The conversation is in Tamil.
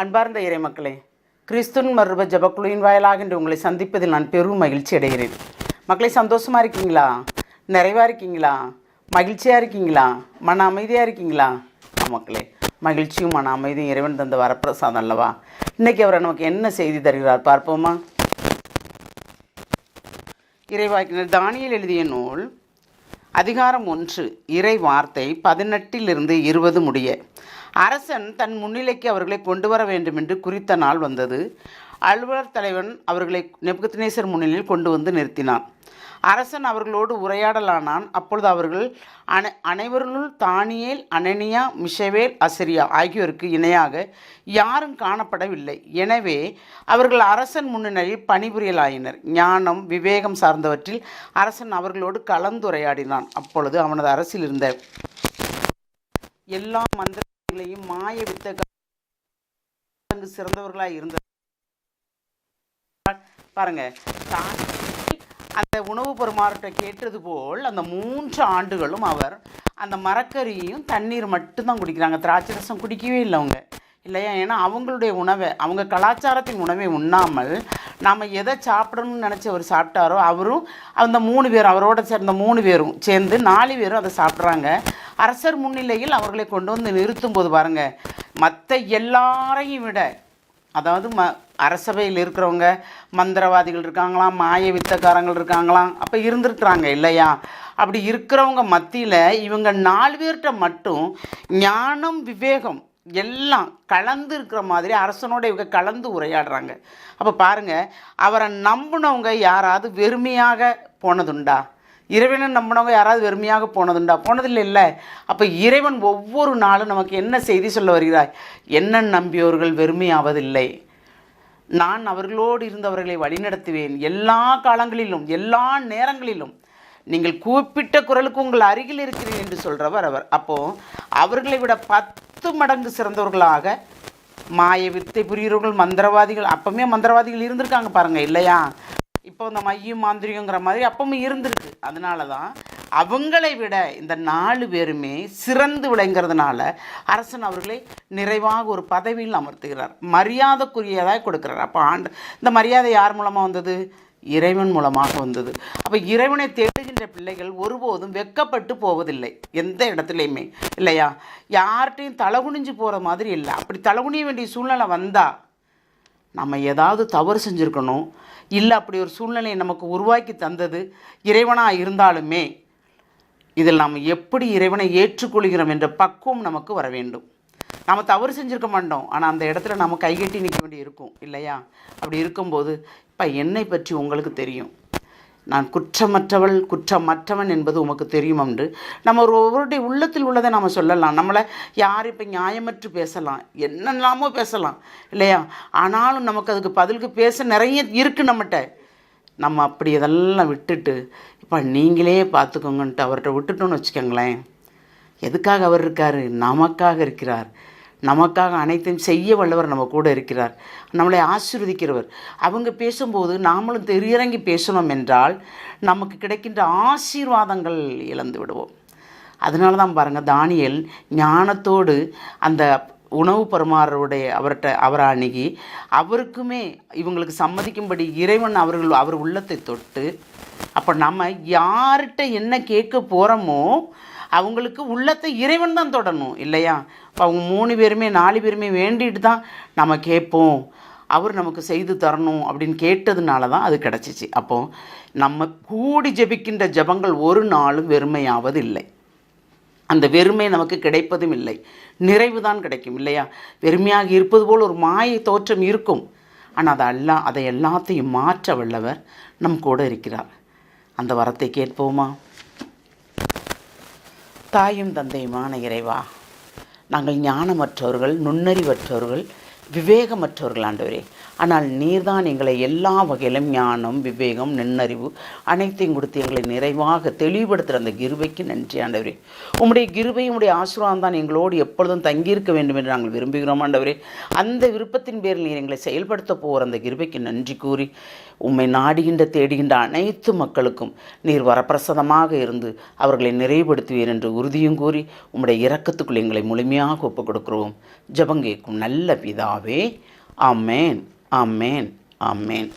அன்பார்ந்த இறை மக்களே, கிறிஸ்துவின் மறுரூப ஜெபக்குழுவின் வாயிலாக இன்று உங்களை சந்திப்பதில் நான் பெரும் மகிழ்ச்சி அடைகிறேன். மக்களை, சந்தோஷமாக இருக்கீங்களா? நிறைவாக இருக்கீங்களா? மகிழ்ச்சியாக இருக்கீங்களா? மன அமைதியாக இருக்கீங்களா? மக்களே, மகிழ்ச்சியும் மன அமைதியும் இறைவன் தந்த வரப்பிரசாதம் அல்லவா? இன்றைக்கி அவர் நமக்கு என்ன செய்தி தருகிறார் பார்ப்போமா? இறைவாக்கினர் தானியேல் எழுதிய நூல் அதிகாரம் 1 இறை வார்த்தை 18 20 முடிய. அரசன் தன் முன்னிலைக்கு அவர்களை கொண்டு வர வேண்டும் என்று குறித்த நாள் வந்தது. அலுவலர் தலைவன் அவர்களை நேபுகத்நேசர் முன்னிலையில் கொண்டு வந்து நிறுத்தினான். அரசன் அவர்களோடு உரையாடலானான். அப்பொழுது அவர்கள் அனைவருள் தானியேல், அனனியா, மிஷவேல், அசரியா ஆகியோருக்கு இணையாக யாரும் காணப்படவில்லை. எனவே அவர்கள் அரசன் முன்னிலையில் பணிபுரியலாயினர். ஞானம், விவேகம் சார்ந்தவற்றில் அரசன் அவர்களோடு கலந்துரையாடினான். அப்பொழுது அவனது அரசில் இருந்த எல்லா மந்திரங்களையும் மாய வித்த சிறந்தவர்களாக இருந்த பாருங்க, அந்த உணவு பரிமாறத்தை கேட்டது போல் அந்த 3 ஆண்டுகளும் அவர் அந்த மரக்கறியையும் தண்ணீர் மட்டும்தான் குடிக்கிறாங்க. திராட்சை ரசம் குடிக்கவே இல்லை அவங்க, இல்லையா? ஏன்னா அவங்களுடைய உணவை, அவங்க கலாச்சாரத்தின் உணவை உண்ணாமல் நாம் எதை சாப்பிடணும்னு நினச்சவர் சாப்பிட்டாரோ அவரும் அந்த 3 பேரும், அவரோட சேர்ந்த 3 பேரும் சேர்ந்து 4 பேரும் அதை சாப்பிட்றாங்க. அரசர் முன்னிலையில் அவர்களை கொண்டு வந்து நிறுத்தும் போது பாருங்கள், மற்ற எல்லாரையும் விட, அதாவது அரசபையில் இருக்கிறவங்க மந்திரவாதிகள் இருக்காங்களாம், மாய வித்தக்காரங்கள் இருக்காங்களாம், அப்போ இருந்துருக்குறாங்க இல்லையா? அப்படி இருக்கிறவங்க மத்தியில் இவங்க 4 பேர்கிட்ட மட்டும் ஞானம், விவேகம் எல்லாம் கலந்து இருக்கிற மாதிரி அரசனோட இவங்க கலந்து உரையாடுறாங்க. அப்போ பாருங்கள், அவரை நம்பினவங்க யாராவது வெறுமையாக போனதுண்டா? இறைவனை நம்பினவங்க யாராவது வெறுமையாக போனதுண்டா? போனதில்லை இல்லை. அப்போ இறைவன் ஒவ்வொரு நாளும் நமக்கு என்ன செய்தி சொல்ல வருகிறாய்? என்ன நம்பியோர்கள் வெறுமையாவதில்லை, நான் அவர்களோடு இருந்தவர்களை வழிநடத்துவேன், எல்லா காலங்களிலும் எல்லா நேரங்களிலும் நீங்கள் கூப்பிட்ட குரலுக்கு உங்கள் அருகில் இருக்கிறேன் என்று சொல்கிறவர் அவர். அப்போது அவர்களை விட 10 மடங்கு சிறந்தவர்களாக மாய வித்தை புரிகிறவர்கள், மந்திரவாதிகள், அப்பவுமே மந்திரவாதிகள் இருந்திருக்காங்க பாருங்கள் இல்லையா? இப்போ இந்த மையம் மாந்திரிகங்கிற மாதிரி அப்பவும் இருந்திருக்கு. அதனால தான் அவங்களை விட இந்த 4 பேருமே சிறந்து விளங்கிறதுனால அரசன் அவர்களை நிறைவாக ஒரு பதவியில் அமர்த்துகிறார், மரியாதைக்குரியதாக கொடுக்குறார். அப்போ இந்த மரியாதை யார் மூலமாக வந்தது? இறைவன் மூலமாக வந்தது. அப்போ இறைவனை தேடுகின்ற பிள்ளைகள் ஒருபோதும் வெட்கப்பட்டு போவதில்லை, எந்த இடத்துலையுமே இல்லையா? யார்கிட்டையும் தலகுனிஞ்சு போகிற மாதிரி இல்லை. அப்படி தலகுனிய வேண்டிய சூழ்நிலை வந்தால் நம்ம ஏதாவது தவறு செஞ்சுருக்கணும், இல்லை அப்படி ஒரு சூழ்நிலையை நமக்கு உருவாக்கி தந்தது இறைவனாக இருந்தாலுமே இதில் நாம் எப்படி இறைவனை ஏற்றுக்கொள்கிறோம் என்ற பக்குவம் நமக்கு வர வேண்டும். நம்ம தவறு செஞ்சுருக்க மாட்டோம், ஆனால் அந்த இடத்துல நம்ம கைகட்டி நிற்க வேண்டி இருக்கும் இல்லையா? அப்படி இருக்கும்போது இப்போ என்னை பற்றி உங்களுக்கு தெரியும், நான் குற்றமற்றவள் குற்றமற்றவன் என்பது உமக்கு தெரியும் என்று நம்ம ஒவ்வொருடைய உள்ளத்தில் உள்ளதை நாம் சொல்லலாம். நம்மளை யார் இப்போ நியாயமற்று பேசலாம், என்னெல்லாமோ பேசலாம் இல்லையா? ஆனாலும் நமக்கு அதுக்கு பதிலுக்கு பேச நிறைய இருக்குது நம்மகிட்ட. நம்ம அப்படி இதெல்லாம் விட்டுட்டு இப்போ நீங்களே பார்த்துக்கோங்கன்ட்டு அவர்கிட்ட விட்டுட்டோன்னு வச்சுக்கோங்களேன். எதுக்காக அவர் இருக்கார்? நமக்காக இருக்கிறார். நமக்காக அனைத்தையும் செய்ய வல்லவர் நம்ம கூட இருக்கிறார், நம்மளை ஆசீர்வதிக்கிறவர். அவங்க பேசும்போது நாமளும் தெரியறங்கி பேசணும் என்றால் நமக்கு கிடைக்கின்ற ஆசீர்வாதங்கள் இழந்து விடுவோம். அதனால தான் பாருங்கள், தானியேல் ஞானத்தோடு அந்த உணவு பரிமாறருடைய அவரை அணுகி அவருக்குமே இவங்களுக்கு சம்மதிக்கும்படி இறைவன் அவர் உள்ளத்தை தொட்டு, அப்போ நம்ம யார்கிட்ட என்ன கேட்க போகிறோமோ அவங்களுக்கு உள்ளத்தை இறைவன் தான் தொடரணும் இல்லையா? இப்போ அவங்க 3 பேருமே 4 பேருமே வேண்டிட்டு தான் நம்ம கேட்போம், அவர் நமக்கு செய்து தரணும் அப்படின்னு கேட்டதுனால தான் அது கிடச்சிச்சு. அப்போது நம்ம கூடி ஜெபிக்கின்ற ஜெபங்கள் ஒரு நாளும் வெறுமையாவது இல்லை. அந்த வெறுமை நமக்கு கிடைப்பதும் இல்லை, நிறைவு தான் கிடைக்கும் இல்லையா? வெறுமையாக இருப்பது போல் ஒரு மாயை தோற்றம் இருக்கும், ஆனால் அதை எல்லாத்தையும் மாற்ற வல்லவர் நம் கூட இருக்கிறார். அந்த வரத்தை கேட்போமா? தாயும் தந்தையுமான இறைவா, நாங்கள் ஞானமற்றவர்கள், நுண்ணறிவற்றவர்கள், விவேகமற்றவர்கள் ஆண்டவரே. ஆனால் நீர்தான் எங்களை எல்லா வகையிலும் ஞானம், விவேகம், நுண்ணறிவு அனைத்தையும் கொடுத்து எங்களை நிறைவாக தெளிவுபடுத்துகிற அந்த கிருபைக்கு நன்றி ஆண்டவரே. உம்முடைய கிருபை, உம்முடைய ஆசீர்வாதம் தான் எங்களோடு எப்பொழுதும் தங்கியிருக்க வேண்டும் என்று நாங்கள் விரும்புகிறோம் ஆண்டவரே. அந்த விருப்பத்தின் பேரில் நீர் எங்களை செயல்படுத்த போகிற அந்த கிருபைக்கு நன்றி கூறி உம்மை நாடுகின்ற தேடுகின்ற அனைத்து மக்களுக்கும் நீர் வரப்பிரசாதமாக இருந்து அவர்களை நிறைவுபடுத்துவீர் என்று உறுதியும் கூறி உம்முடைய இரக்கத்துக்குள் எங்களை முழுமையாக ஒப்புக் கொடுக்கிறோம். ஜெபம் கேட்கும் நல்ல பிதாவே. பிதாவே. ஆமேன், ஆமேன், ஆமேன்.